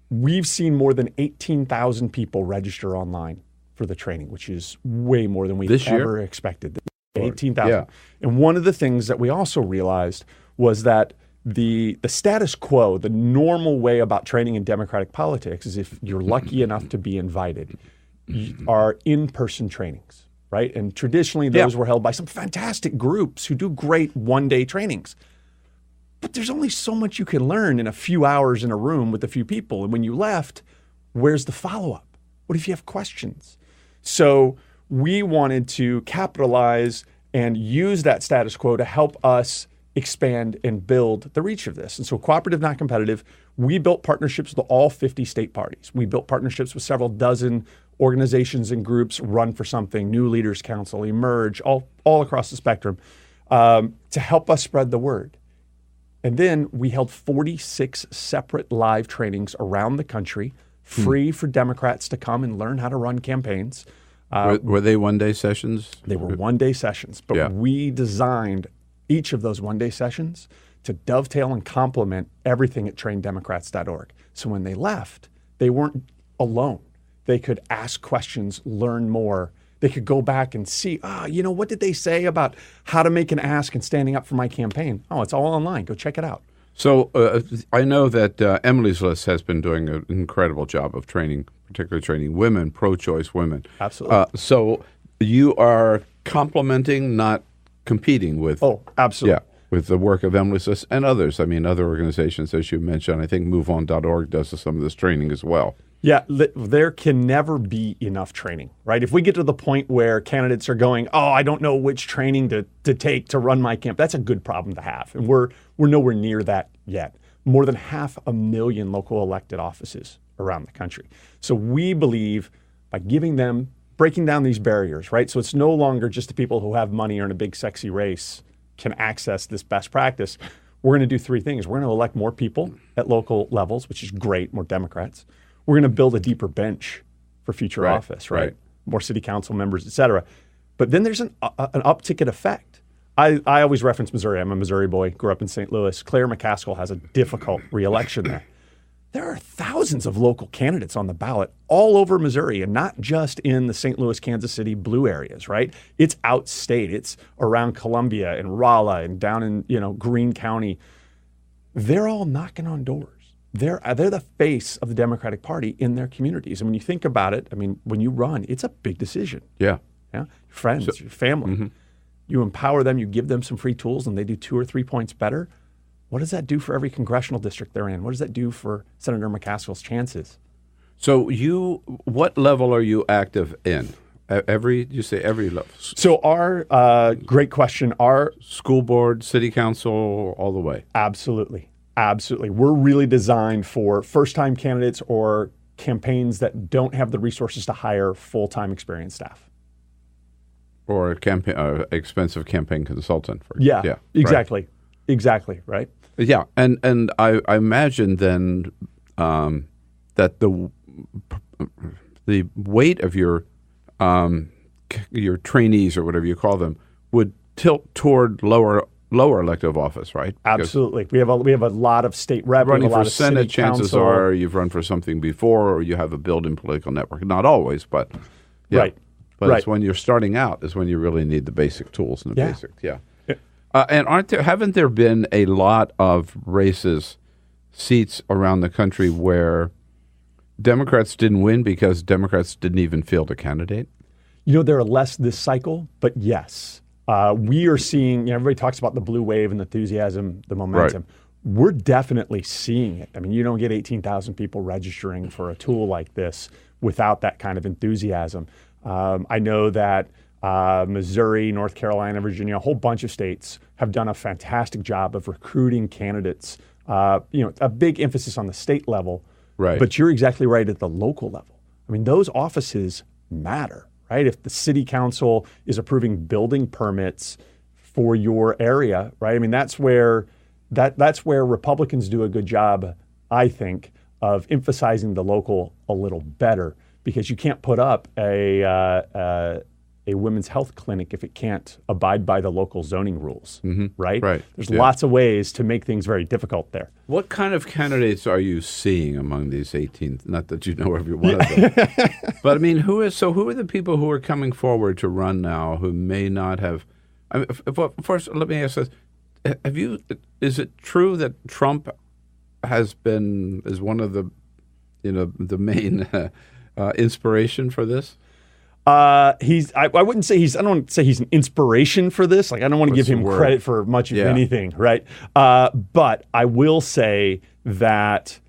We've seen more than 18,000 people register online for the training, which is way more than we ever expected. 18,000. Yeah. And one of the things that we also realized was that the status quo, the normal way about training in democratic politics, is if you're lucky enough to be invited, are in-person trainings, right? And traditionally those were held by some fantastic groups who do great one-day trainings. But there's only so much you can learn in a few hours in a room with a few people. And when you left, where's the follow-up? What if you have questions? So we wanted to capitalize and use that status quo to help us expand and build the reach of this. And so cooperative, not competitive, we built partnerships with all 50 state parties. We built partnerships with several dozen organizations and groups, Run for Something, New Leaders Council, Emerge, all across the spectrum, to help us spread the word. And then we held 46 separate live trainings around the country, free for Democrats to come and learn how to run campaigns. Were they one-day sessions? They were one-day sessions, but we designed each of those one-day sessions to dovetail and complement everything at traindemocrats.org. So when they left, they weren't alone. They could ask questions, learn more. They could go back and see, what did they say about how to make an ask and standing up for my campaign? Oh, it's all online. Go check it out. So I know that Emily's List has been doing an incredible job of training, particularly training women, pro-choice women. Absolutely. So you are complementing, not competing with. Oh, absolutely. Yeah, with the work of Emily's List and others. I mean, other organizations, as you mentioned. I think MoveOn.org does some of this training as well. Yeah, there can never be enough training, right? If we get to the point where candidates are going, I don't know which training to take to run my campaign, that's a good problem to have. And we're nowhere near that yet. More than 500,000 local elected offices around the country. So we believe by breaking down these barriers, right? So it's no longer just the people who have money or in a big sexy race can access this best practice. We're going to do three things. We're going to elect more people at local levels, which is great, more Democrats. We're going to build a deeper bench for future office, right? More city council members, et cetera. But then there's an upticket effect. I always reference Missouri. I'm a Missouri boy, grew up in St. Louis. Claire McCaskill has a difficult reelection there. There are thousands of local candidates on the ballot all over Missouri, and not just in the St. Louis, Kansas City blue areas, right? It's outstate. It's around Columbia and Rolla and down in, Greene County. They're all knocking on doors. They're the face of the Democratic Party in their communities. And when you think about it, I mean, when you run, it's a big decision. Yeah. Your friends, your family. You empower them, you give them some free tools, and they do 2 or 3 points better. What does that do for every congressional district they're in? What does that do for Senator McCaskill's chances? So what level are you active in? You say every level. So our, great question, our school board, city council, all the way. Absolutely. We're really designed for first-time candidates or campaigns that don't have the resources to hire full-time experienced staff. Or expensive campaign consultant. Yeah, exactly. Right. Exactly, right? Yeah, and I imagine then that the weight of your trainees or whatever you call them would tilt toward lower elective office, right? Absolutely. We have a lot of state rep, running a lot for of Senate. Chances council. are you've run for something before, or you have a built-in political network. Not always, but yeah. Right. But it's when you're starting out is when you really need the basic tools and the basics. Yeah. And haven't there been a lot of seats around the country where Democrats didn't win because Democrats didn't even field a candidate? There are less this cycle, but yes. We are seeing, everybody talks about the blue wave and the enthusiasm, the momentum. Right. We're definitely seeing it. I mean, you don't get 18,000 people registering for a tool like this without that kind of enthusiasm. I know that Missouri, North Carolina, Virginia, a whole bunch of states have done a fantastic job of recruiting candidates. A big emphasis on the state level, right? But you're exactly right at the local level. I mean, those offices matter, right? If the city council is approving building permits for your area, right? I mean, that's where Republicans do a good job, I think, of emphasizing the local a little better, because you can't put up a women's health clinic if it can't abide by the local zoning rules, right? Right. There's lots of ways to make things very difficult there. What kind of candidates are you seeing among these 18? Not that you know every one of them, but I mean, who are the people who are coming forward to run now who may not have? I mean, first, let me ask this: is it true that Trump is one of the main inspiration for this? I wouldn't say I don't want to say he's an inspiration for this. Like, I don't want to give him credit for much of anything, right? But I will say that,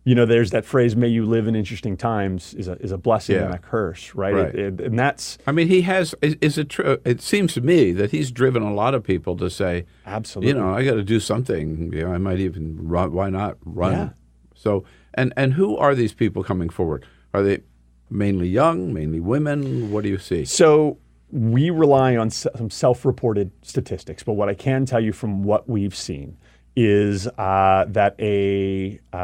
there's that phrase, "May you live in interesting times," is a blessing and a curse, right? And that's. I mean, he has. Is it true? It seems to me that he's driven a lot of people to say, absolutely, I got to do something. I might even run. Why not run? Yeah. So, and who are these people coming forward? Are they mainly young, mainly women? What do you see? So we rely on some self-reported statistics, but what I can tell you from what we've seen is that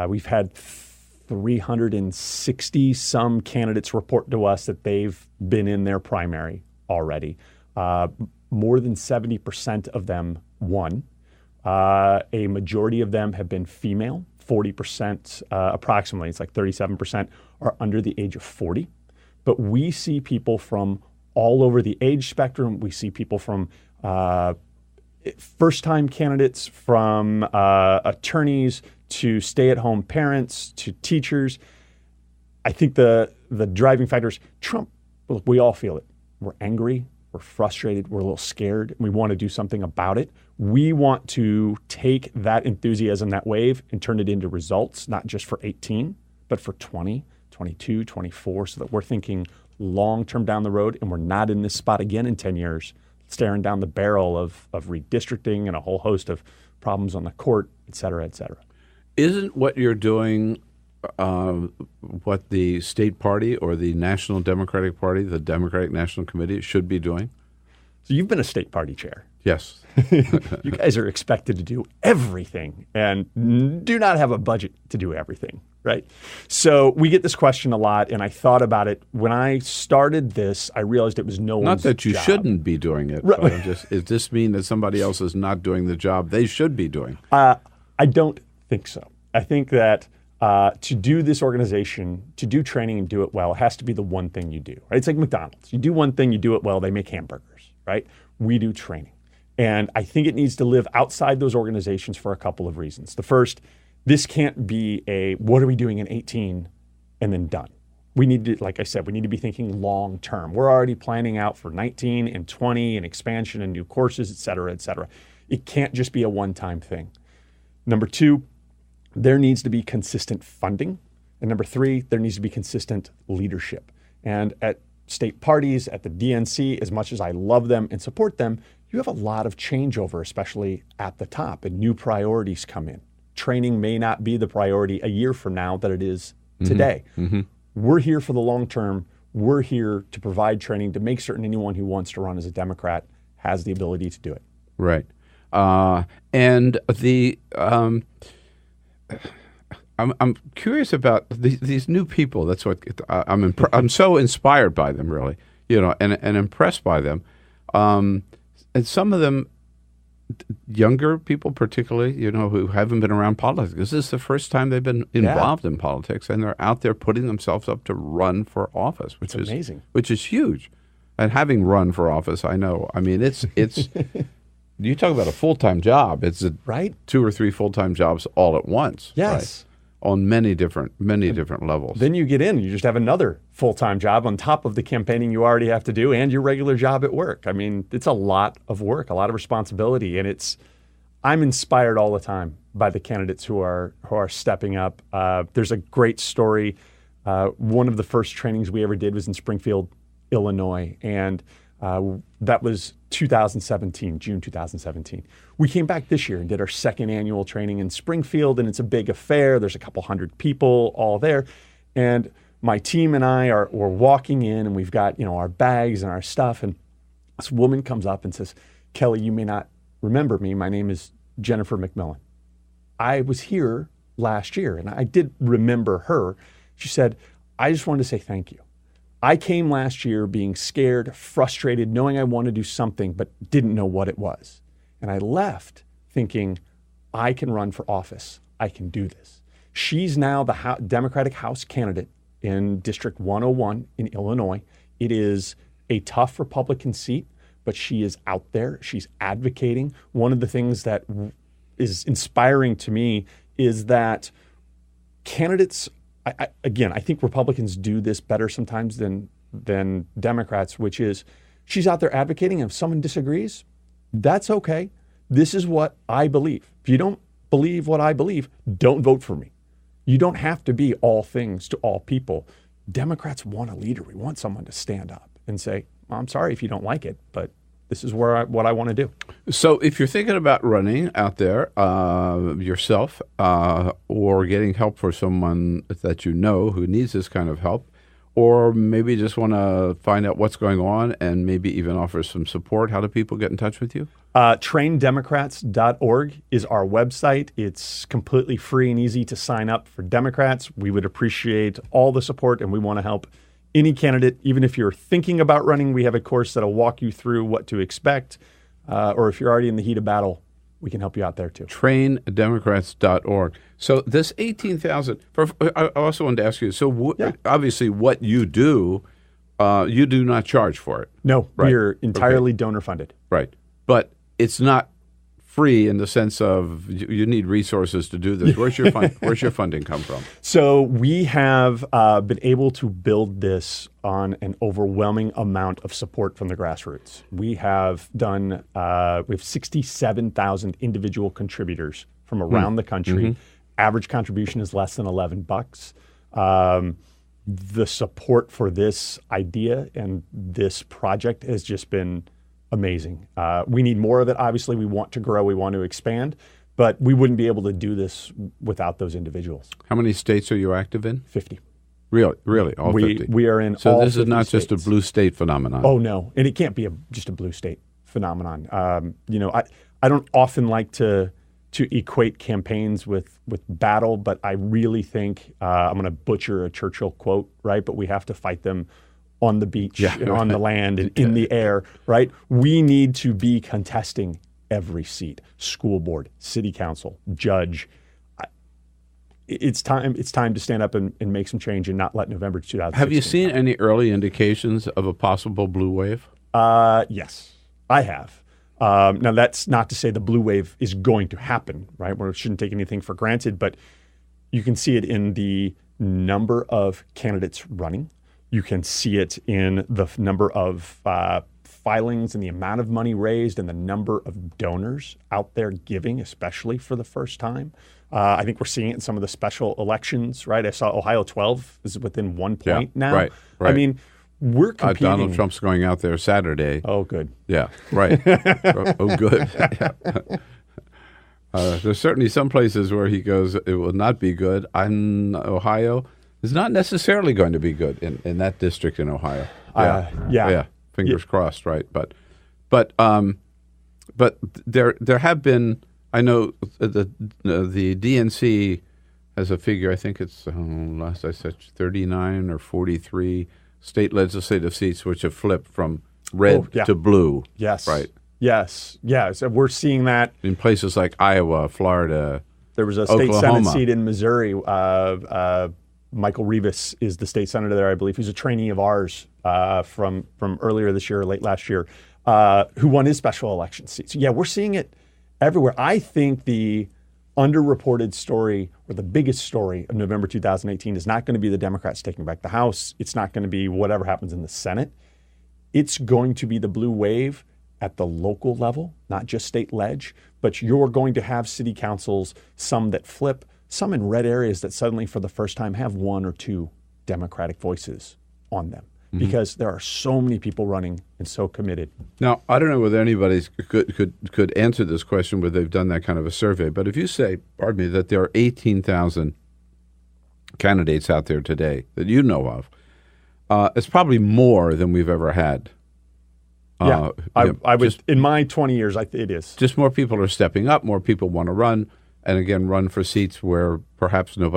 we've had 360 some candidates report to us that they've been in their primary already. More than 70% of them won. A majority of them have been female. 40%, approximately, it's like 37%, are under the age of 40. But we see people from all over the age spectrum. We see people from first-time candidates, from attorneys to stay-at-home parents to teachers. I think the driving factor is Trump. Look, we all feel it. We're angry. We're frustrated. We're a little scared. And we want to do something about it. We want to take that enthusiasm, that wave, and turn it into results, not just for 18, but for 20, 22, 24, so that we're thinking long-term down the road, and we're not in this spot again in 10 years, staring down the barrel of redistricting and a whole host of problems on the court, et cetera, et cetera. Isn't what you're doing what the state party or the National Democratic Party, the Democratic National Committee, should be doing? So you've been a state party chair. Yes. You guys are expected to do everything and do not have a budget to do everything, right? So we get this question a lot, and I thought about it. When I started this, I realized it was no one's Not that you job. shouldn't be doing it. Right. But does this mean that somebody else is not doing the job they should be doing? I don't think so. I think that to do this organization, to do training and do it well, it has to be the one thing you do, right? It's like McDonald's. You do one thing, you do it well, they make hamburgers, right? We do training. And I think it needs to live outside those organizations for a couple of reasons. The first, this can't be a what are we doing in 18 and then done. We need to, like I said, we need to be thinking long term. We're already planning out for 19 and 20 and expansion and new courses, et cetera, et cetera. It can't just be a one-time thing. Number two, there needs to be consistent funding. And number three, there needs to be consistent leadership. And at state parties, at the DNC, as much as I love them and support them, you have a lot of changeover, especially at the top, and new priorities come in. Training may not be the priority a year from now that it is today. Mm-hmm. We're here for the long term. We're here to provide training to make certain anyone who wants to run as a Democrat has the ability to do it. Right. And the I'm curious about these new people. That's what I'm so inspired by them, really, and impressed by them. And some of them, younger people particularly, who haven't been around politics. This is the first time they've been involved in politics, and they're out there putting themselves up to run for office, which is amazing, which is huge. And having run for office, I know. I mean, it's you talk about a full-time job. It's right, 2 or 3 full-time jobs all at once. Yes. Right? On many different levels. Then you get in, you just have another full-time job on top of the campaigning you already have to do and your regular job at work. I mean, it's a lot of work, a lot of responsibility, and I'm inspired all the time by the candidates who are stepping up. There's a great story. One of the first trainings we ever did was in Springfield, Illinois, and that was 2017, June 2017. We came back this year and did our second annual training in Springfield, and it's a big affair. There's a couple hundred people all there. And my team and I we're walking in, and we've got, our bags and our stuff. And this woman comes up and says, "Kelly, you may not remember me. My name is Jennifer McMillan. I was here last year," and I did remember her. She said, "I just wanted to say thank you. I came last year being scared, frustrated, knowing I wanted to do something, but didn't know what it was. And I left thinking, I can run for office. I can do this." She's now the Democratic House candidate in District 101 in Illinois. It is a tough Republican seat, but she is out there. She's advocating. One of the things that is inspiring to me is that candidates, I think Republicans do this better sometimes than Democrats, which is she's out there advocating, and if someone disagrees, that's okay. This is what I believe. If you don't believe what I believe, don't vote for me. You don't have to be all things to all people. Democrats want a leader. We want someone to stand up and say, "I'm sorry if you don't like it, but this is what I want to do." So if you're thinking about running out there yourself or getting help for someone that you know who needs this kind of help, or maybe just want to find out what's going on and maybe even offer some support, how do people get in touch with you? TrainDemocrats.org is our website. It's completely free and easy to sign up for Democrats. We would appreciate all the support, and we want to help any candidate. Even if you're thinking about running, we have a course that'll walk you through what to expect. Or if you're already in the heat of battle, we can help you out there too. TrainDemocrats.org. So this 18,000, I also wanted to ask you, so obviously what you do not charge for it. No, right. We're entirely donor funded. Right. But it's not free in the sense of you need resources to do this. Where's your funding come from? So we have been able to build this on an overwhelming amount of support from the grassroots. We have done we have 67,000 individual contributors from around the country. Mm-hmm. Average contribution is less than $11. The support for this idea and this project has just been amazing. We need more of it. Obviously, we want to grow, we want to expand, but we wouldn't be able to do this without those individuals. How many states are you active in? 50. Really? All 50? We are in so all 50 this is not states. just a blue state phenomenon? Oh, no. And it can't be just a blue state phenomenon. I don't often like to equate campaigns with battle, but I really think I'm going to butcher a Churchill quote, right? But we have to fight them on the beach and on the land and in the air, right? We need to be contesting every seat: school board, city council, judge. It's time to stand up and make some change and not let November 2016. Have you seen any early indications of a possible blue wave? Yes, I have. Now, that's not to say the blue wave is going to happen, right? We shouldn't take anything for granted, but you can see it in the number of candidates running. You can see it in the number of filings and the amount of money raised and the number of donors out there giving, especially for the first time. I think we're seeing it in some of the special elections, right? I saw Ohio 12 is within 1 point now. Right. I mean, we're competing. Donald Trump's going out there Saturday. Oh, good. Yeah, right. Oh, good. There's certainly some places where he goes, it will not be good. Ohio is not necessarily going to be good in that district in Ohio. Yeah. Fingers crossed, right? But there have been. I know the DNC has a figure. I think it's last I said 39 or 43 state legislative seats which have flipped from red to blue. Yes. Right. Yes. So we're seeing that in places like Iowa, Florida. There was a Oklahoma. state Senate seat in Missouri. Michael Rivas is the state senator there, I believe. He's a trainee of ours from earlier this year or late last year, who won his special election seat. So, we're seeing it everywhere. I think the underreported story, or the biggest story of November 2018, is not going to be the Democrats taking back the House. It's not going to be whatever happens in the Senate. It's going to be the blue wave at the local level, not just state ledge, but you're going to have city councils, some that flip, some in red areas that suddenly for the first time have one or two Democratic voices on them. Because there are so many people running and so committed. Now, I don't know whether anybody could answer this question where they've done that kind of a survey, but if you say, pardon me, that there are 18,000 candidates out there today that you know of, it's probably more than we've ever had. I would, in my 20 years, it is. Just more people are stepping up, more people want to run, and again, run for seats where perhaps no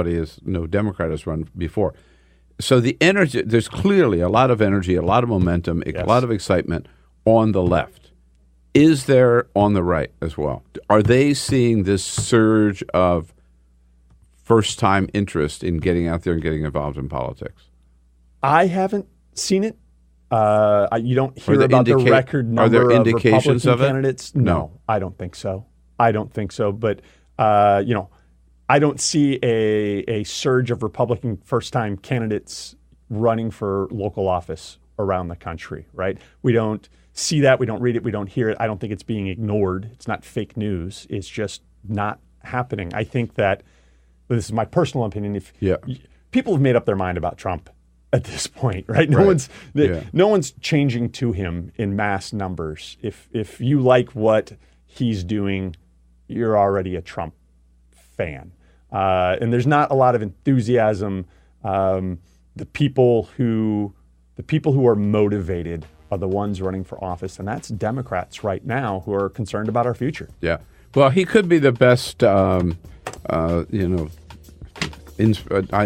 Democrat has run before. So the energy, there's clearly a lot of energy, a lot of momentum, a lot of excitement on the left. Is there on the right as well? Are they seeing this surge of first-time interest in getting out there and getting involved in politics? I haven't seen it. You don't hear about the record number of Republican candidates. No, I don't think so. But, I don't see a surge of Republican first-time candidates running for local office around the country, right? We don't see that. We don't read it. We don't hear it. I don't think it's being ignored. It's not fake news. It's just not happening. I think that, this is my personal opinion, people have made up their mind about Trump at this point, right? No one's changing to him in mass numbers. If you like what he's doing, you're already a Trump fan. And there's not a lot of enthusiasm. The people who are motivated are the ones running for office, and that's Democrats right now who are concerned about our future. Yeah. Well, he could be the best, I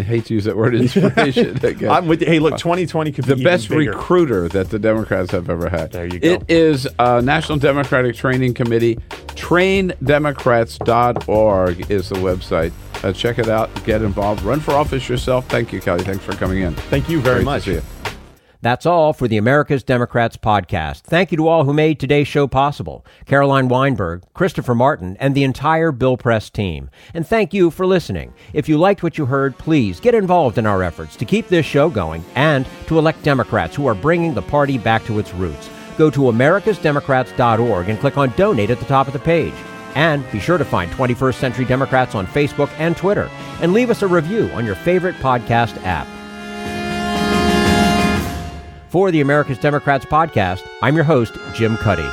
hate to use that word, inspiration. I'm with you. Hey, look, 2020 could be the best even bigger. Recruiter that the Democrats have ever had. There you go. It is National Democratic Training Committee. TrainDemocrats.org is the website. Check it out. Get involved. Run for office yourself. Thank you, Kelly. Thanks for coming in. Thank you very much. To see you. That's all for the America's Democrats podcast. Thank you to all who made today's show possible. Caroline Weinberg, Christopher Martin, and the entire Bill Press team. And thank you for listening. If you liked what you heard, please get involved in our efforts to keep this show going and to elect Democrats who are bringing the party back to its roots. Go to americasdemocrats.org and click on Donate at the top of the page. And be sure to find 21st Century Democrats on Facebook and Twitter. And leave us a review on your favorite podcast app. For the America's Democrats podcast, I'm your host, Jim Cuddy.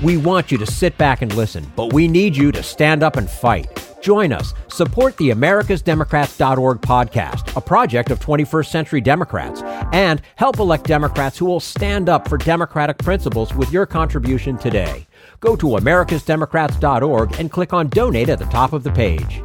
We want you to sit back and listen, but we need you to stand up and fight. Join us. Support the AmericasDemocrats.org podcast, a project of 21st Century Democrats, and help elect Democrats who will stand up for democratic principles with your contribution today. Go to AmericasDemocrats.org and click on Donate at the top of the page.